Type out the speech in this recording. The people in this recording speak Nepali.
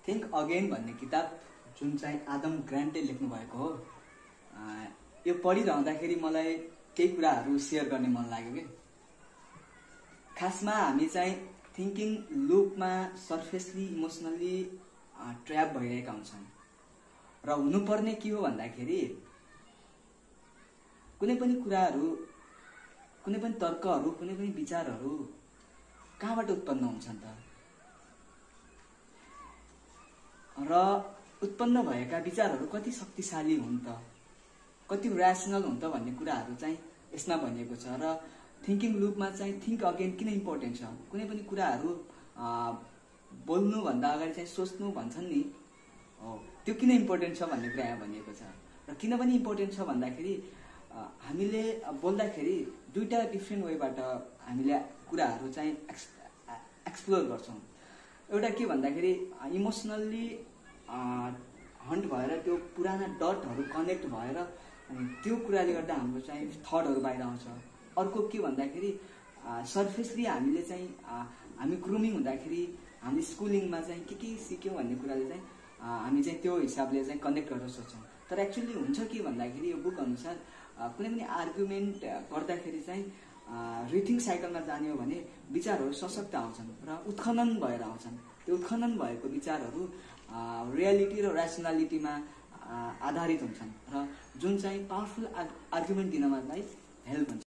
थिंक अगेन भन्ने किताब जुन चाहिँ आदम ग्रान्टले लेख्नु भएको हो। यो पढिरहँदाखेरि मलाई केही कुराहरू सेयर गर्ने मन लाग्यो के। खासमा हामी चाहिँ थिङ्किङ लुपमा सर्फेसली इमोसनली ट्र्याप भइरहेका हुन्छौँ र हुनुपर्ने के हो भन्दाखेरि कुनै पनि कुराहरू, कुनै पनि तर्कहरू, कुनै पनि विचारहरू कहाँबाट उत्पन्न हुन्छन् त, र उत्पन्न भएका विचारहरू कति शक्तिशाली हुन् त, कति ऱ्यासनल हुन् त भन्ने कुराहरू चाहिँ यसमा भनिएको छ। र थिङ्किङ लुपमा चाहिँ थिङ्क अगेन किन इम्पोर्टेन्ट छ, कुनै पनि कुराहरू बोल्नुभन्दा अगाडि चाहिँ सोच्नु भन्छन् नि, हो त्यो किन इम्पोर्टेन्ट छ भन्ने कुरा यहाँ भनिएको छ। र किन पनि इम्पोर्टेन्ट छ भन्दाखेरि हामीले बोल्दाखेरि दुईटा डिफ्रेन्ट वेबाट हामीले कुराहरू चाहिँ एक्सप्लोर गर्छौँ। एउटा के भन्दाखेरि इमोसनल्ली हन्ट भएर त्यो पुराना डटहरू कनेक्ट भएर अनि त्यो कुराले गर्दा हाम्रो चाहिँ थटहरू बाहिर आउँछ। अर्को के भन्दाखेरि सर्फेसली हामीले चाहिँ हामी ग्रुमिङ हुँदाखेरि हामी स्कुलिङमा चाहिँ के सिक्यौँ भन्ने कुराले चाहिँ हामी चाहिँ त्यो हिसाबले चाहिँ कनेक्ट गरेर सोच्छौँ। तर एक्चुअली हुन्छ के भन्दाखेरि यो बुक अनुसार कुनै पनि आर्गुमेन्ट गर्दाखेरि चाहिँ रिथिङ साइकलमा जाने हो भने विचारहरू सशक्त आउँछन् र उत्खनन भएर आउँछन्। त्यो उत्खनन भएको विचारहरू रियालिटी र ऱ्यासनालिटीमा आधारित हुन्छन् र जुन चाहिँ पावरफुल आर्गुमेन्ट दिनमा चाहिँ हेल्प हुन्छ।